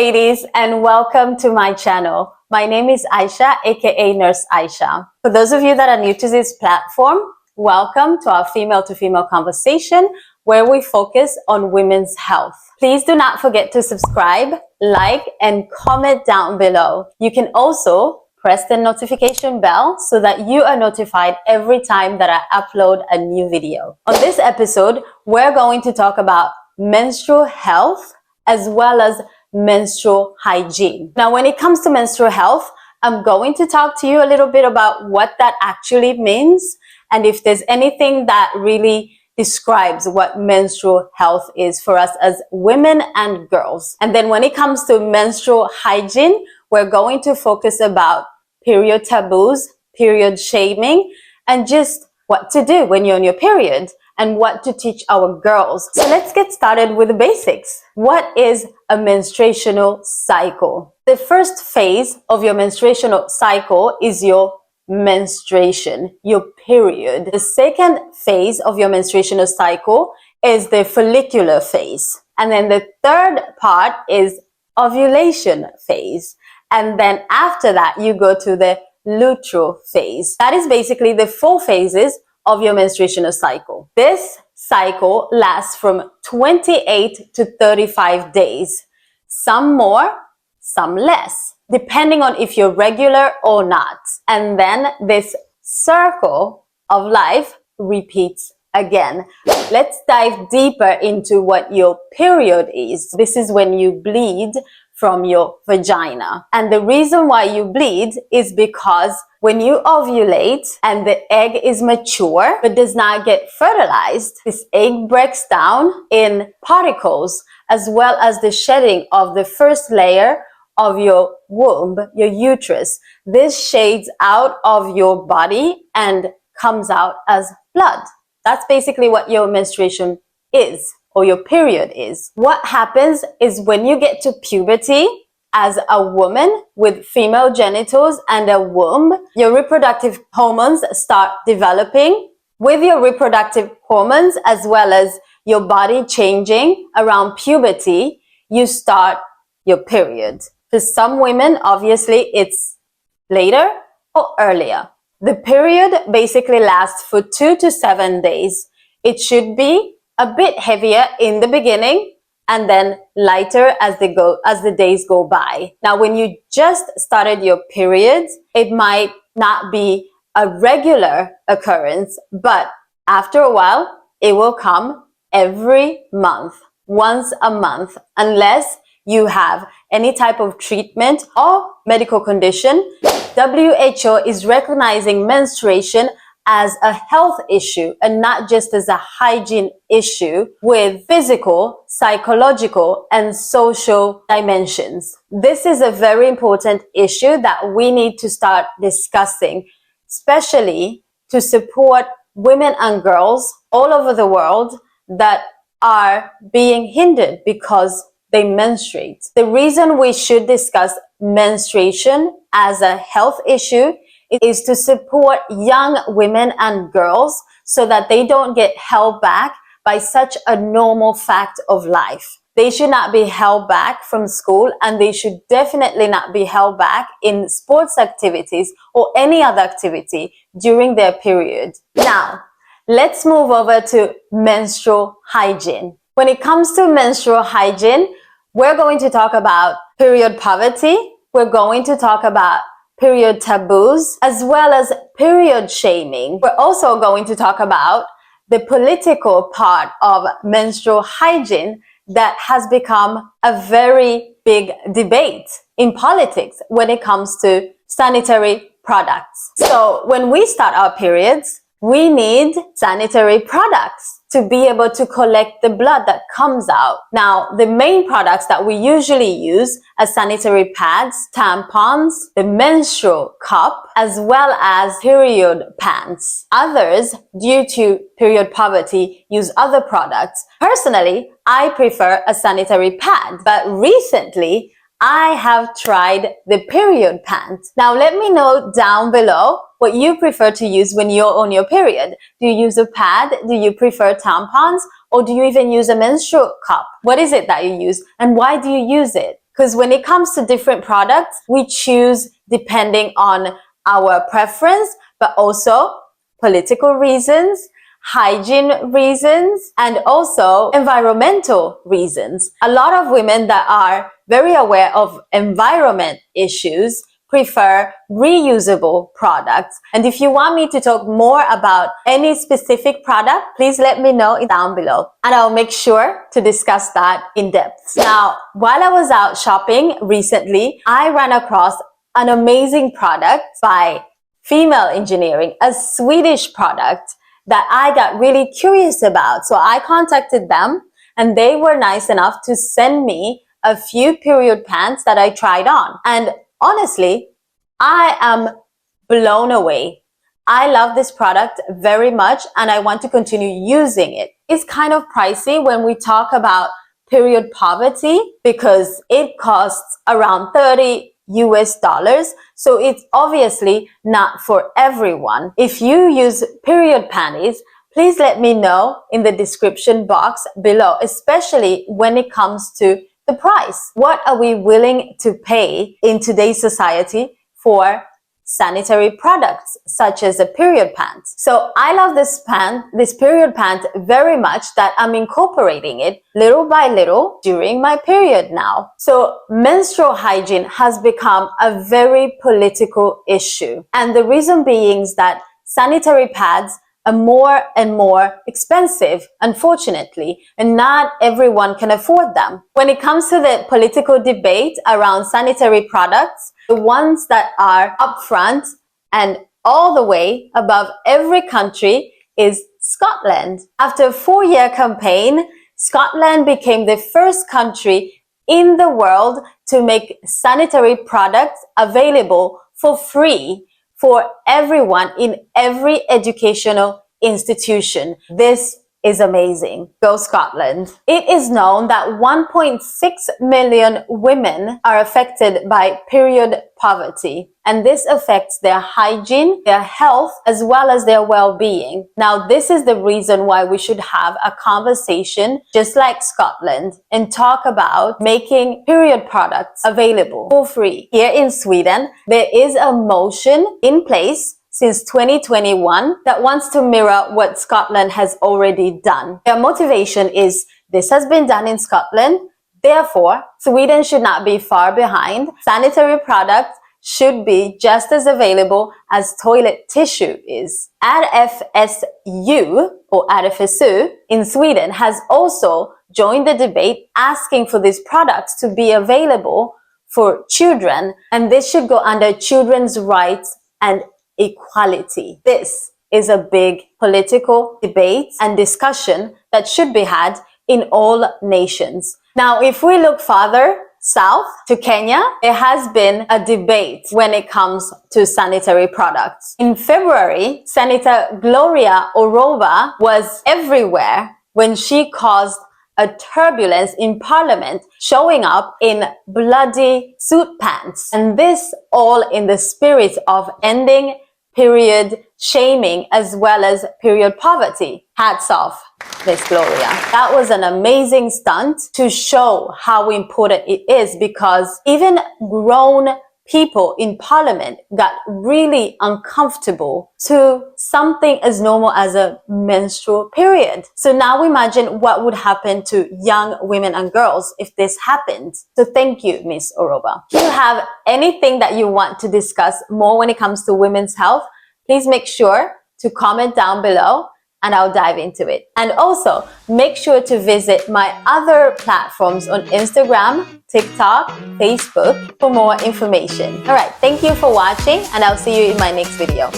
ladies, and welcome to my channel. My name is Aisha, aka Nurse Aisha. For those of you that are new to this platform, welcome to our female-to-female conversation where we focus on women's health. Please do not forget to subscribe, like, and comment down below. You can also press the notification bell so that you are notified every time that I upload a new video. On this episode, we're going to talk about menstrual health as well as menstrual hygiene. Now, when it comes to menstrual health, I'm going to talk to you a little bit about what that actually means and if there's anything that really describes what menstrual health is for us as women and girls. And then when it comes to menstrual hygiene, we're going to focus about period taboos, period shaming, and just what to do when you're on your period and what to teach our girls. So let's get started with the basics. What is a menstruational cycle? The first phase of your menstruational cycle is your menstruation, your period. The second phase of your menstruational cycle is the follicular phase. And then the third part is ovulation phase. And then after that, you go to the luteal phase. That is basically the 4 phases of your menstruational cycle. This cycle lasts from 28 to 35 days. Some more, some less, depending on if you're regular or not. And then this circle of life repeats again. Let's dive deeper into what your period is. This is when you bleed from your vagina. And the reason why you bleed is because when you ovulate and the egg is mature but does not get fertilized, this egg breaks down in particles as well as the shedding of the first layer of your womb, your uterus. This shades out of your body and comes out as blood. That's basically what your menstruation is, or your period is. What happens is when you get to puberty as a woman with female genitals and a womb, your reproductive hormones start developing. With your reproductive hormones as well as your body changing around puberty, you start your period. For some women, obviously, it's later or earlier. The period basically lasts for 2 to 7 days. It should be a bit heavier in the beginning and then lighter as the days go by. Now, when you just started your period, it might not be a regular occurrence, but after a while, it will come every month, once a month, unless you have any type of treatment or medical condition. WHO is recognizing menstruation as a health issue and not just as a hygiene issue with physical, psychological, and social dimensions. This is a very important issue that we need to start discussing, especially to support women and girls all over the world that are being hindered because they menstruate. The reason we should discuss menstruation as a health issue is to support young women and girls so that they don't get held back by such a normal fact of life. They should not be held back from school, and they should definitely not be held back in sports activities or any other activity during their period. Now, let's move over to menstrual hygiene. When it comes to menstrual hygiene, we're going to talk about period poverty. We're going to talk about period taboos, as well as period shaming. We're also going to talk about the political part of menstrual hygiene that has become a very big debate in politics when it comes to sanitary products. So when we start our periods, we need sanitary products to be able to collect the blood that comes out. Now, the main products that we usually use are sanitary pads, tampons, the menstrual cup, as well as period pants. Others, due to period poverty, use other products. Personally, I prefer a sanitary pad, but recently, I have tried the period pants. Now, let me know down below what you prefer to use when you're on your period. Do you use a pad? Do you prefer tampons? Or do you even use a menstrual cup? What is it that you use and why do you use it? Because when it comes to different products, we choose depending on our preference, but also political reasons, hygiene reasons, and also environmental reasons. A lot of women that are very aware of environment issues prefer reusable products. And if you want me to talk more about any specific product, please let me know down below, and I'll make sure to discuss that in depth. Now, while I was out shopping recently, I ran across an amazing product by Female Engineering, a Swedish product that I got really curious about. So I contacted them, and they were nice enough to send me a few period pants that I tried on. And honestly, I am blown away. I love this product very much, and I want to continue using it. It's kind of pricey when we talk about period poverty because it costs around $30. So it's obviously not for everyone. If you use period panties, please let me know in the description box below, especially when it comes to the price. What are we willing to pay in today's society for sanitary products such as a period pant? So I love this period pant very much, that I'm incorporating it little by little during my period now. So menstrual hygiene has become a very political issue, and the reason being is that sanitary pads are more and more expensive, unfortunately, and not everyone can afford them. When it comes to the political debate around sanitary products, the ones that are upfront and all the way above every country is Scotland. After a 4-year campaign, Scotland became the first country in the world to make sanitary products available for free for everyone in every educational institution. This is amazing. Go Scotland. It is known that 1.6 million women are affected by period poverty, and this affects their hygiene, their health, as well as their well-being. Now, this is the reason why we should have a conversation just like Scotland and talk about making period products available for free. Here in Sweden, there is a motion in place since 2021 that wants to mirror what Scotland has already done. Their motivation is, this has been done in Scotland, therefore Sweden should not be far behind. Sanitary products should be just as available as toilet tissue is. RFSU or RFSU in Sweden has also joined the debate, asking for these products to be available for children, and this should go under children's rights and equality. This is a big political debate and discussion that should be had in all nations. Now, if we look farther south to Kenya, there has been a debate when it comes to sanitary products. In February, Senator Gloria Orova was everywhere when she caused a turbulence in parliament, showing up in bloody suit pants. And this all in the spirit of ending period shaming as well as period poverty. Hats off, Miss Gloria. That was an amazing stunt to show how important it is, because even grown people in parliament got really uncomfortable to something as normal as a menstrual period. So now imagine what would happen to young women and girls if this happened. So thank you, Miss Orova. If you have anything that you want to discuss more when it comes to women's health, please make sure to comment down below and I'll dive into it. And also make sure to visit my other platforms on Instagram, TikTok, Facebook for more information. All right, thank you for watching, and I'll see you in my next video.